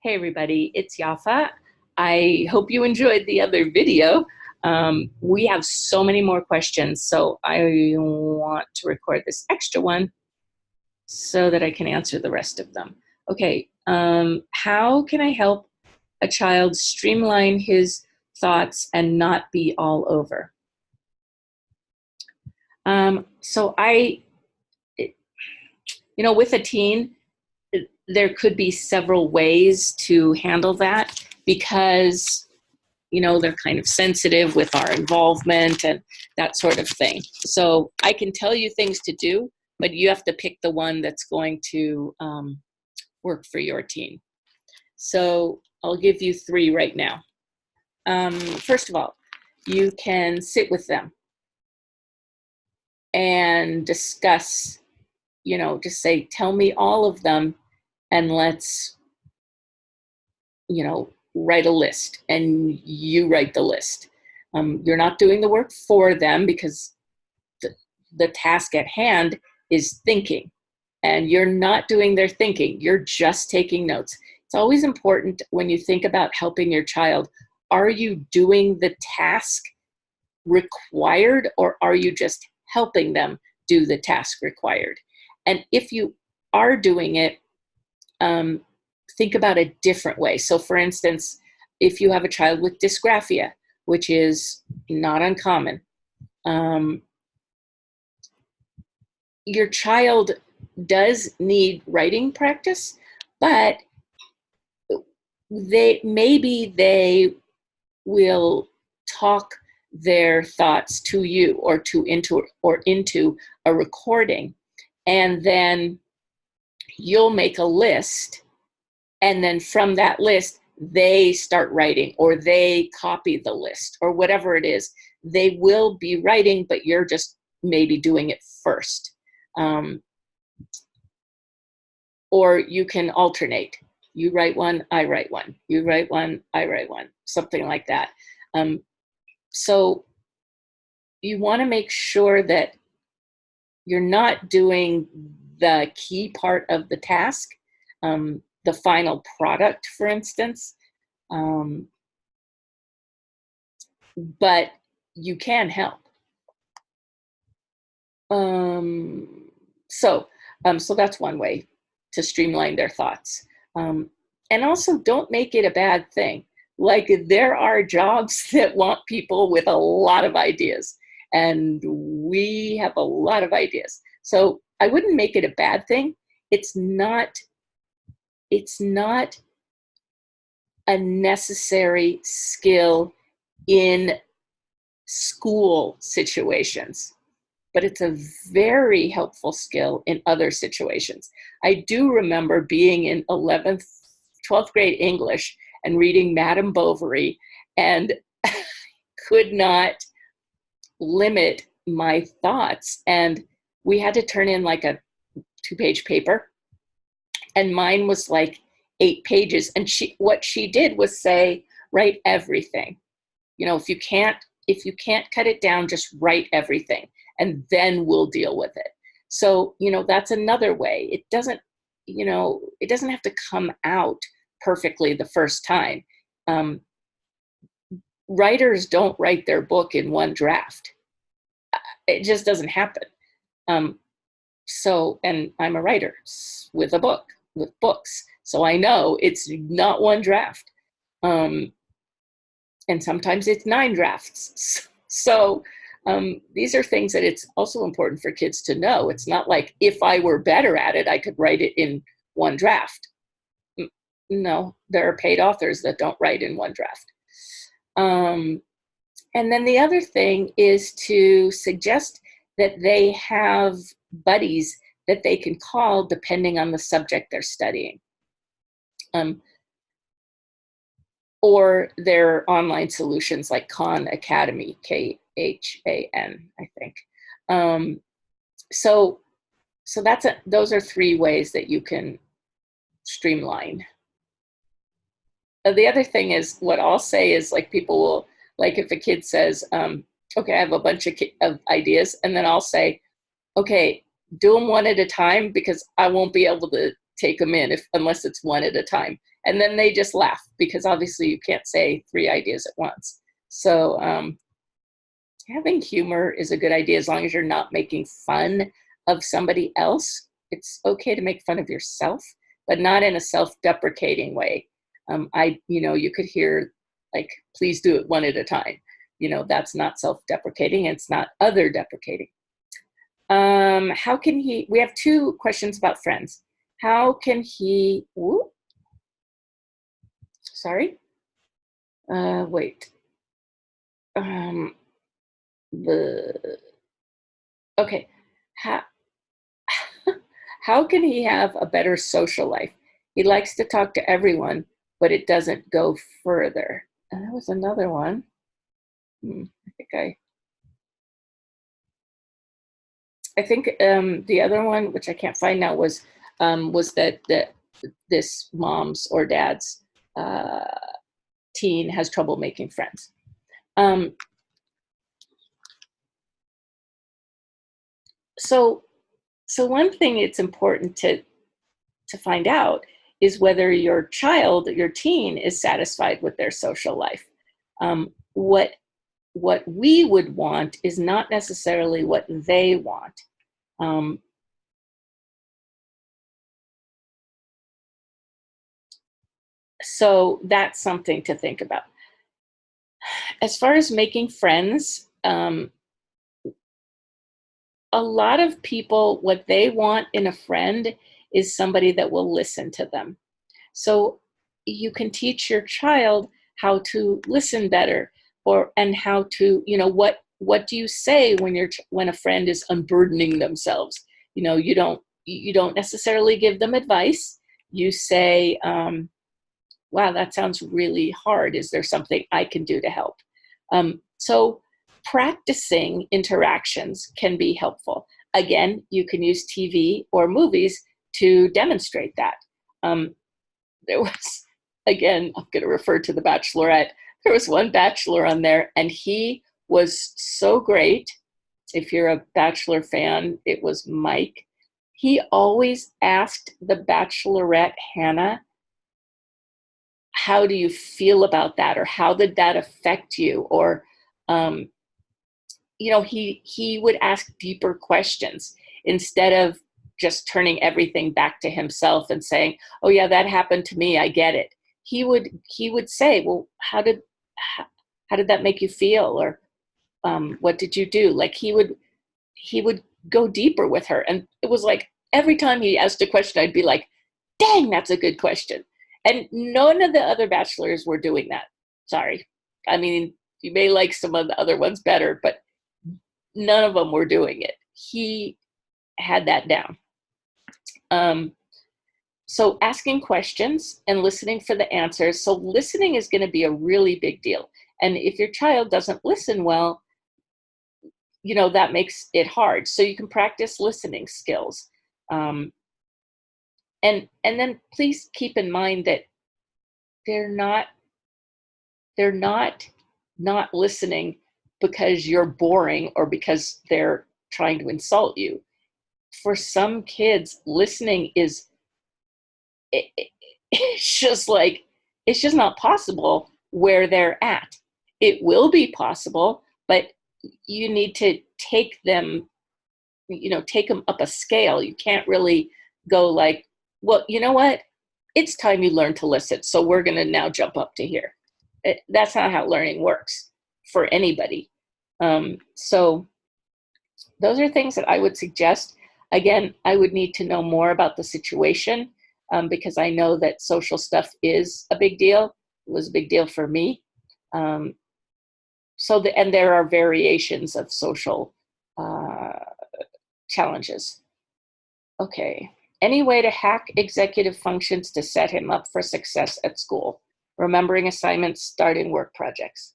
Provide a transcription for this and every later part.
Hey everybody, it's Yafa. I hope you enjoyed the other video. We have so many more questions, so I want to record this extra one so that I can answer the rest of them. Okay, how can I help a child streamline his thoughts and not be all over? With a teen, there could be several ways to handle that because they're kind of sensitive with our involvement and that sort of thing. So I can tell you things to do, but you have to pick the one that's going to work for your teen. So I'll give you three right now. First of all, you can sit with them and discuss, just say, tell me all of them and let's, write a list, and you write the list. You're not doing the work for them because the task at hand is thinking, and you're not doing their thinking. You're just taking notes. It's always important when you think about helping your child, are you doing the task required or are you just helping them do the task required? And if you are doing it, think about a different way. So for instance, if you have a child with dysgraphia, which is not uncommon, your child does need writing practice, but maybe they will talk their thoughts to you or into a recording, and then you'll make a list. And then from that list, they start writing, or they copy the list, or whatever it is. They will be writing, but you're just maybe doing it first. Or you can alternate. You write one, I write one. You write one, I write one. Something like that. So you want to make sure that you're not doing the key part of the task, the final product, for instance, but you can help. So that's one way to streamline their thoughts. And also, don't make it a bad thing. Like, there are jobs that want people with a lot of ideas, and we have a lot of ideas. So I wouldn't make it a bad thing. It's not a necessary skill in school situations, but it's a very helpful skill in other situations. I do remember being in 12th grade English and reading Madame Bovary, and could not limit my thoughts. And we had to turn in like a 2-page paper, and mine was like 8 pages. And what she did was say, write everything. If you can't cut it down, just write everything, and then we'll deal with it. So, that's another way. It doesn't have to come out perfectly the first time. Writers don't write their book in one draft. It just doesn't happen. And I'm a writer with books. So I know it's not one draft. And sometimes it's 9 drafts. So these are things that it's also important for kids to know. It's not like, if I were better at it, I could write it in one draft. No, there are paid authors that don't write in one draft. And then the other thing is to suggest that they have buddies that they can call depending on the subject they're studying. Or their online solutions like Khan Academy, Khan, I think. So those are 3 ways that you can streamline. The other thing is, what I'll say is, like, people will, like, if a kid says, okay, I have a bunch of ideas, and then I'll say, okay, do them one at a time, because I won't be able to take them in unless it's one at a time. And then they just laugh because obviously you can't say 3 ideas at once. So having humor is a good idea as long as you're not making fun of somebody else. It's okay to make fun of yourself, but not in a self-deprecating way. You could hear like, please do it one at a time. That's not self-deprecating. It's not other deprecating. How can he, we have 2 questions about friends. How can he, wait. Okay. How can he have a better social life? He likes to talk to everyone, but it doesn't go further. And that was another one. I think the other one, which I can't find now, was that this mom's or dad's teen has trouble making friends. So one thing it's important to find out is whether your child, your teen, is satisfied with their social life. What we would want is not necessarily what they want. So that's something to think about. As far as making friends, a lot of people, what they want in a friend is somebody that will listen to them. So you can teach your child how to listen better, and how to, what do you say when a friend is unburdening themselves? You don't necessarily give them advice. You say, wow, that sounds really hard. Is there something I can do to help? So practicing interactions can be helpful. Again, you can use TV or movies to demonstrate that. There was, again, I'm going to refer to The Bachelorette. There was one bachelor on there, and he was so great. If you're a Bachelor fan, it was Mike. He always asked the Bachelorette, Hannah, how do you feel about that? Or how did that affect you? Or, he would ask deeper questions instead of just turning everything back to himself and saying, oh yeah, that happened to me, I get it. He would say, well, how did that make you feel? Or what did you do? Like he would go deeper with her. And it was like, every time he asked a question, I'd be like, dang, that's a good question. And none of the other bachelors were doing that. Sorry. I mean, you may like some of the other ones better, but none of them were doing it. He had that down. So asking questions and listening for the answers. So listening is going to be a really big deal. And if your child doesn't listen well, that makes it hard. So you can practice listening skills. And then please keep in mind that they're not listening because you're boring or because they're trying to insult you. For some kids, listening is it's just not possible where they're at. It will be possible, but you need to take them up a scale. You can't really go like, well, you know what? It's time you learn to listen. So we're going to now jump up to here. That's not how learning works for anybody. So those are things that I would suggest. Again, I would need to know more about the situation because I know that social stuff is a big deal. It was a big deal for me. And there are variations of social challenges. Okay. Any way to hack executive functions to set him up for success at school? Remembering assignments, starting work projects.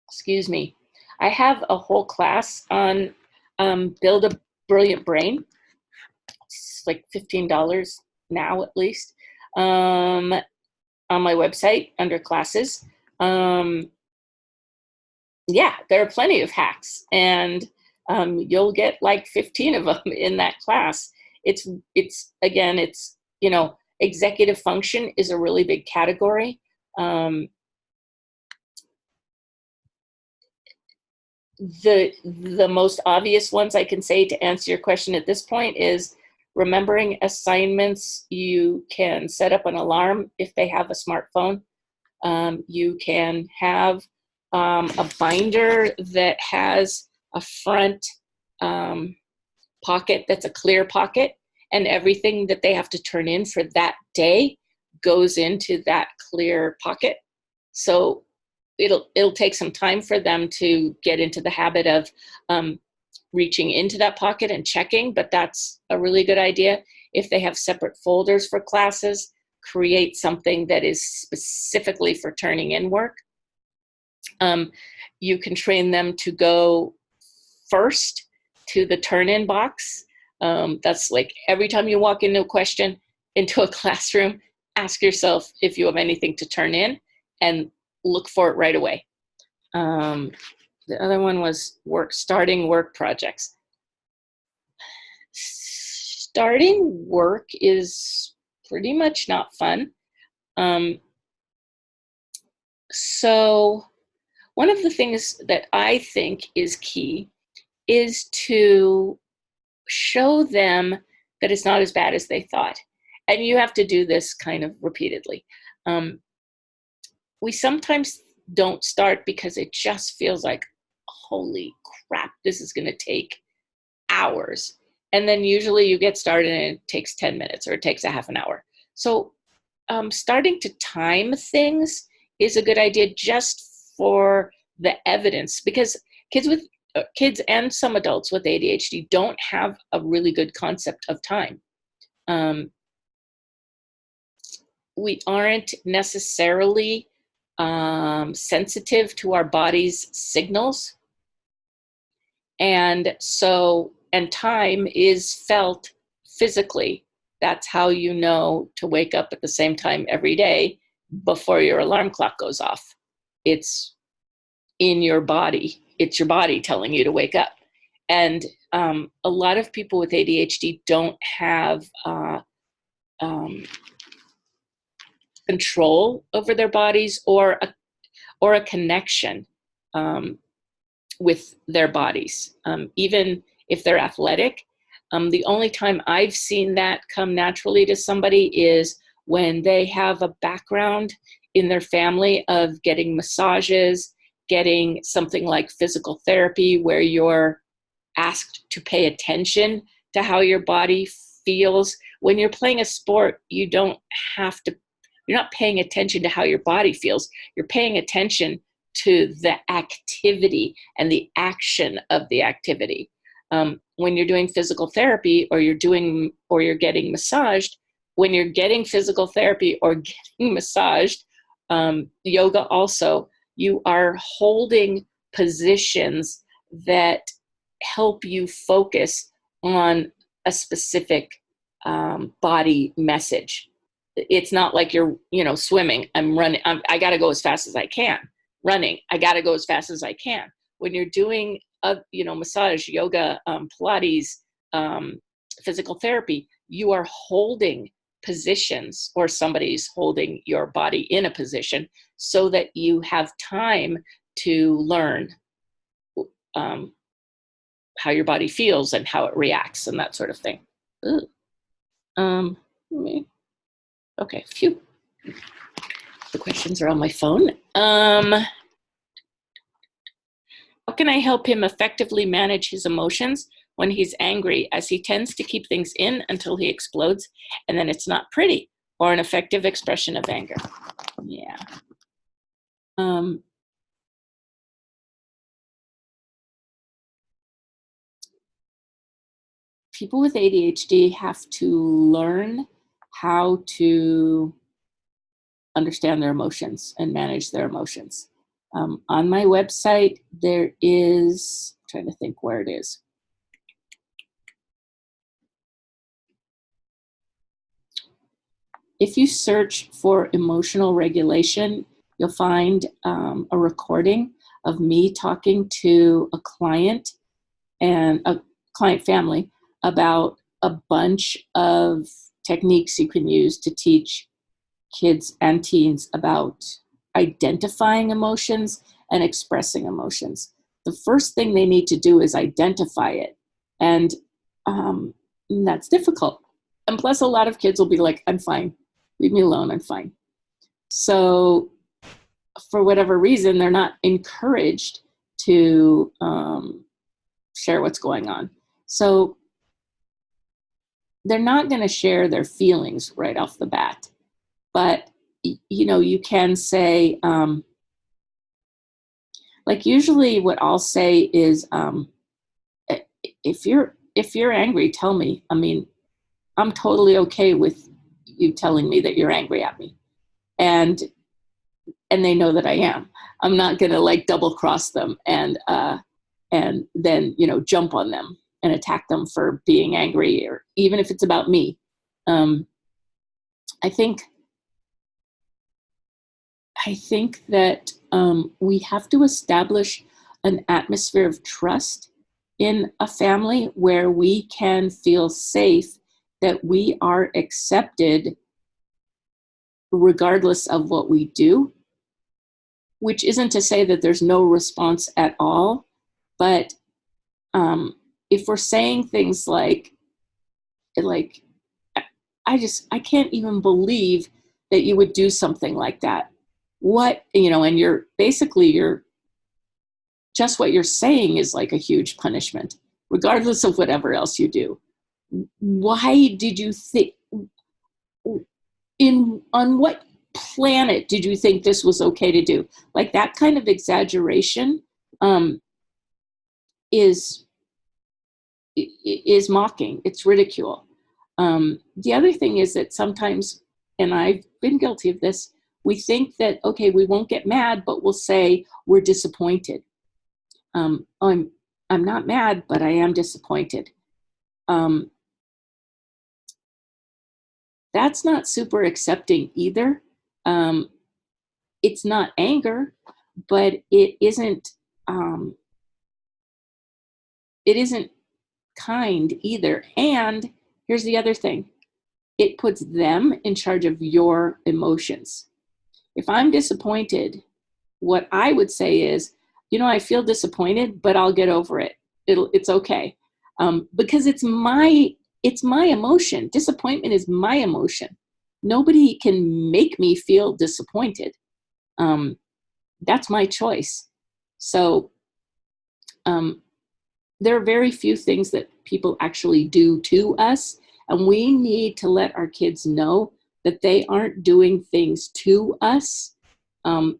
Excuse me. I have a whole class on Build a Brilliant Brain. It's like $15 now, at least, on my website under classes. Yeah, there are plenty of hacks. And you'll get like 15 of them in that class. It's again, it's, you know, executive function is a really big category. The most obvious ones I can say to answer your question at this point is remembering assignments. You can set up an alarm if they have a smartphone. You can have a binder that has a front pocket that's a clear pocket, and everything that they have to turn in for that day goes into that clear pocket. So it'll take some time for them to get into the habit of reaching into that pocket and checking, but that's a really good idea. If they have separate folders for classes, create something that is specifically for turning in work. You can train them to go first to the turn-in box. That's like every time you walk into a classroom, ask yourself if you have anything to turn in and look for it right away. The other one was starting work projects. Starting work is pretty much not fun. So one of the things that I think is key is to show them that it's not as bad as they thought. And you have to do this kind of repeatedly. We sometimes don't start because it just feels like, holy crap, this is going to take hours. And then usually you get started and it takes 10 minutes or it takes a half an hour. So starting to time things is a good idea just for the evidence, because kids and some adults with ADHD don't have a really good concept of time. We aren't necessarily sensitive to our body's signals. And time is felt physically. That's how you know to wake up at the same time every day before your alarm clock goes off. It's in your body. It's your body telling you to wake up. And a lot of people with ADHD don't have control over their bodies or a connection with their bodies. Even if they're athletic, the only time I've seen that come naturally to somebody is when they have a background in their family of getting massages, getting something like physical therapy where you're asked to pay attention to how your body feels. When you're playing a sport, you're not paying attention to how your body feels. You're paying attention to the activity and the action of the activity. When you're doing physical therapy or you're getting massaged, when you're getting physical therapy or getting massaged, yoga also, you are holding positions that help you focus on a specific body message. It's not like you're, swimming. I'm running. I got to go as fast as I can. Running. I got to go as fast as I can. When you're doing, massage, yoga, Pilates, physical therapy, you are holding positions, or somebody's holding your body in a position so that you have time to learn how your body feels and how it reacts and that sort of thing. Okay, phew. The questions are on my phone. How can I help him effectively manage his emotions when he's angry, as he tends to keep things in until he explodes, and then it's not pretty or an effective expression of anger? Yeah. People with ADHD have to learn how to understand their emotions and manage their emotions. On my website, there is, I'm trying to think where it is. If you search for emotional regulation, you'll find a recording of me talking to a client and a client family about a bunch of techniques you can use to teach kids and teens about identifying emotions and expressing emotions. The first thing they need to do is identify it. And that's difficult. And plus, a lot of kids will be like, I'm fine. Leave me alone. I'm fine. So for whatever reason, they're not encouraged to share what's going on. So they're not going to share their feelings right off the bat. But, you can say, like usually what I'll say is, if you're angry, tell me. I mean, I'm totally okay with you telling me that you're angry at me. And they know that I am. I'm not going to like double cross them and then, jump on them and attack them for being angry, or even if it's about me. I think that we have to establish an atmosphere of trust in a family where we can feel safe, that we are accepted regardless of what we do, which isn't to say that there's no response at all. But if we're saying things like, I can't even believe that you would do something like that. What, and you're just what you're saying is like a huge punishment, regardless of whatever else you do. Why did you think, on what planet did you think this was okay to do? Like that kind of exaggeration is mocking. It's ridicule. The other thing is that sometimes, and I've been guilty of this, we think that, okay, we won't get mad, but we'll say we're disappointed. I'm not mad, but I am disappointed. That's not super accepting either. It's not anger, but it isn't kind either. And here's the other thing. It puts them in charge of your emotions. If I'm disappointed, what I would say is, I feel disappointed, but I'll get over it. It's okay. Because it's my emotion. Disappointment is my emotion. Nobody can make me feel disappointed. That's my choice. So there are very few things that people actually do to us, and we need to let our kids know that they aren't doing things to us.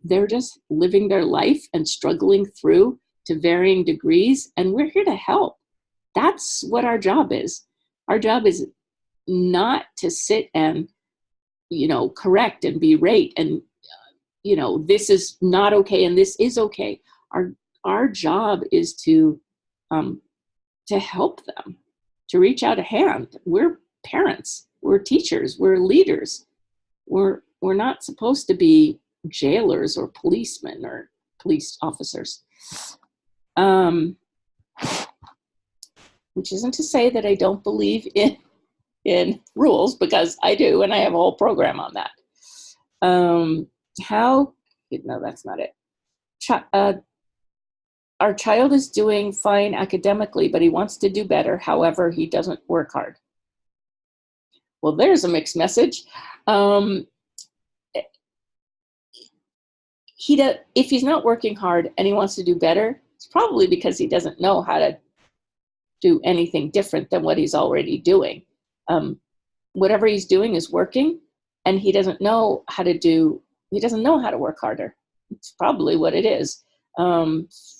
They're just living their life and struggling through to varying degrees, and we're here to help. That's what our job is. Our job is not to sit and, correct and berate and, this is not okay and this is okay. Our job is to help them, to reach out a hand. We're parents, we're teachers, we're leaders. We're not supposed to be jailers or policemen or police officers. Which isn't to say that I don't believe in rules, because I do, and I have a whole program on that. No, that's not it. Our child is doing fine academically, but he wants to do better. However, he doesn't work hard. Well, there's a mixed message. If he's not working hard and he wants to do better, it's probably because he doesn't know how to do anything different than what he's already doing. Whatever he's doing is working, and he doesn't know how to work harder. It's probably what it is.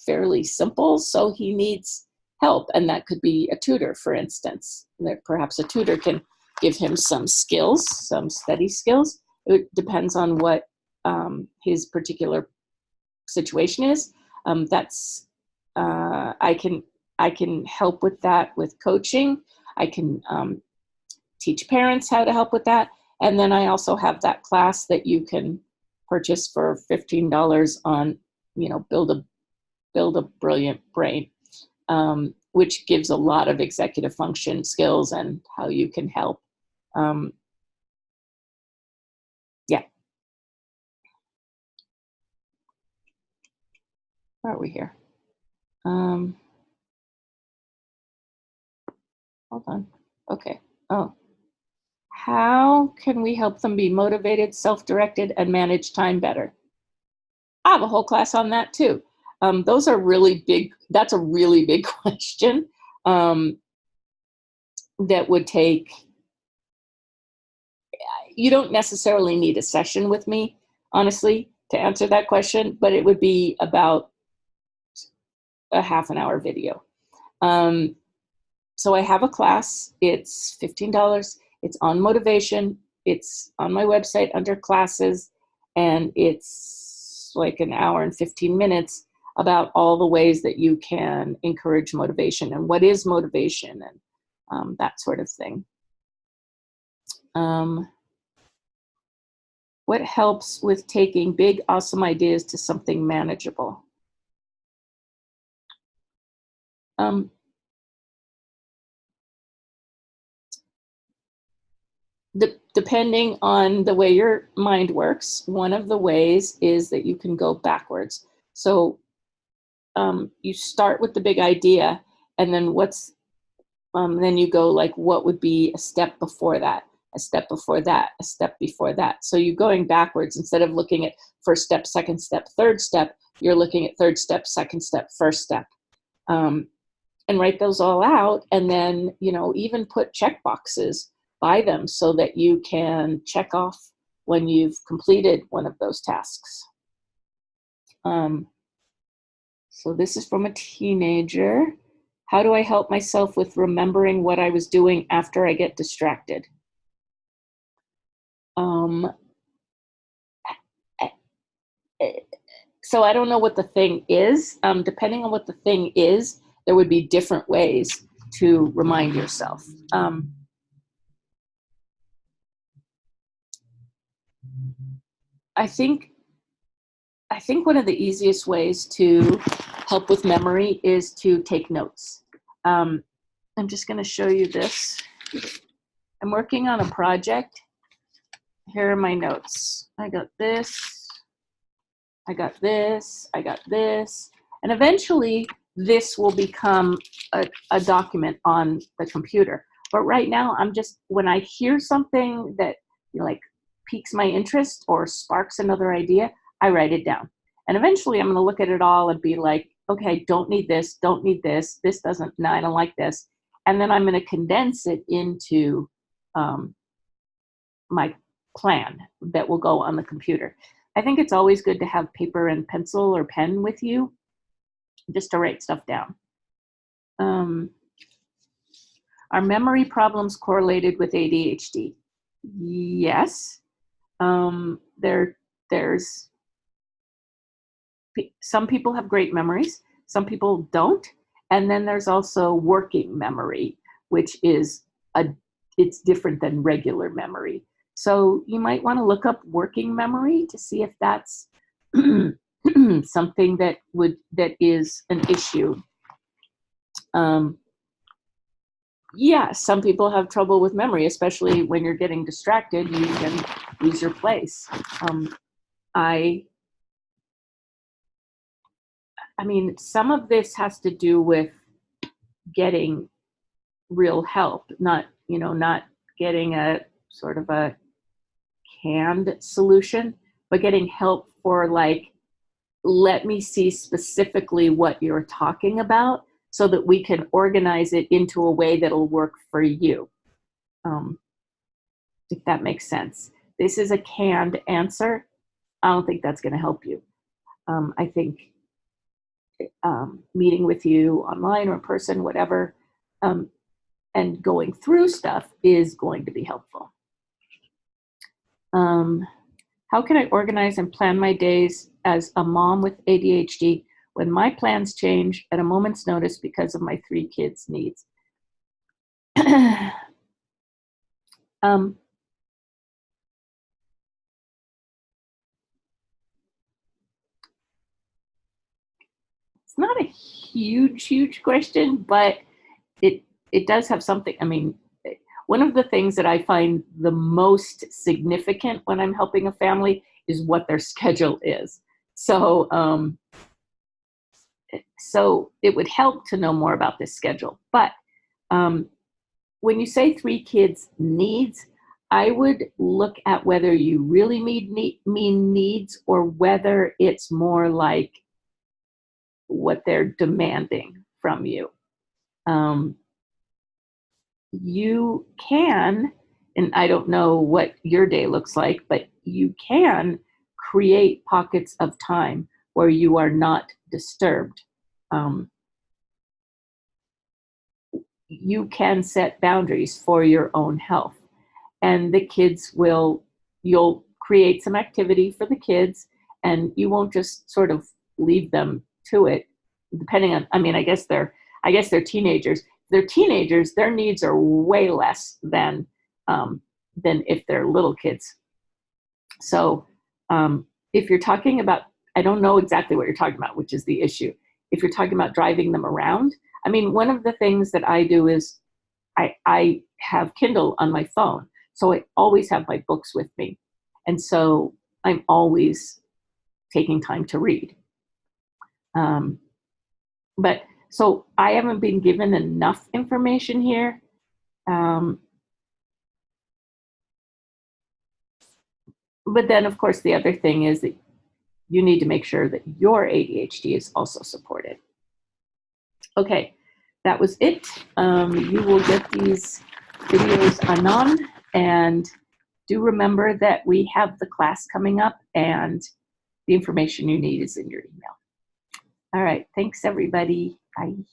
Fairly simple, so he needs help, and that could be a tutor, for instance. Perhaps a tutor can give him some skills, some study skills. It depends on what his particular situation is. I can help with that with coaching. I can teach parents how to help with that. And then I also have that class that you can purchase for $15 on, build a brilliant brain. which gives a lot of executive function skills and how you can help. Yeah. Where are we here? Hold on. Okay. Oh. How can we help them be motivated, self-directed, and manage time better? I have a whole class on that too. Those are really big. That's a really big question that would take, you don't necessarily need a session with me, honestly, to answer that question, but it would be about a half an hour video. So I have a class. It's $15. It's on motivation. It's on my website under classes, and it's like an hour and 15 minutes about all the ways that you can encourage motivation and what is motivation and that sort of thing. What helps with taking big, awesome ideas to something manageable? Depending on the way your mind works, one of the ways is that you can go backwards. So you start with the big idea, and then then you go like, what would be a step before that, a step before that, a step before that. So you're going backwards. Instead of looking at first step, second step, third step, you're looking at third step, second step, first step. And write those all out, and then, even put check boxes by them so that you can check off when you've completed one of those tasks. So this is from a teenager. How do I help myself with remembering what I was doing after I get distracted? So I don't know what the thing is. Depending on what the thing is, there would be different ways to remind yourself. I think one of the easiest ways to help with memory is to take notes. I'm just going to show you this. I'm working on a project. Here are my notes. I got this, I got this, I got this, and eventually this will become a document on the computer. But right now, when I hear something that like piques my interest or sparks another idea, I write it down. And eventually I'm going to look at it all and be like, okay, don't need this, this doesn't, no, I don't like this. And then I'm going to condense it into my plan that will go on the computer. I think it's always good to have paper and pencil or pen with you just to write stuff down. Are memory problems correlated with ADHD? Yes. There's some people have great memories, some people don't. And then there's also working memory, which is it's different than regular memory. So you might want to look up working memory to see if that's something that is an issue. Yeah, some people have trouble with memory, especially when you're getting distracted. You can lose your place. I mean, some of this has to do with getting real help, not getting a sort of a canned solution, but getting help for like, let me see specifically what you're talking about so that we can organize it into a way that'll work for you. If that makes sense. This is a canned answer. I don't think that's going to help you. I think meeting with you online or in person, whatever, and going through stuff is going to be helpful. How can I organize and plan my days as a mom with ADHD when my plans change at a moment's notice because of my 3 kids' needs? It's not a huge question, but it does have something. I mean, one of the things that I find the most significant when I'm helping a family is what their schedule is. So, so it would help to know more about this schedule. But when you say 3 kids needs, I would look at whether you really mean needs or whether it's more like what they're demanding from you. You can, and I don't know what your day looks like, but you can create pockets of time where you are not disturbed. You can set boundaries for your own health, and the kids will, you'll create some activity for the kids, and you won't just sort of leave them to it, depending on, I mean, I guess they're teenagers. They're teenagers, their needs are way less than if they're little kids. So if you're talking about, I don't know exactly what you're talking about, which is the issue. If you're talking about driving them around, I mean, one of the things that I do is I have Kindle on my phone. So I always have my books with me. And so I'm always taking time to read. But so I haven't been given enough information here. But then, of course, the other thing is that you need to make sure that your ADHD is also supported. Okay, that was it. You will get these videos anon, and do remember that we have the class coming up, and the information you need is in your email. All right, thanks everybody. Bye.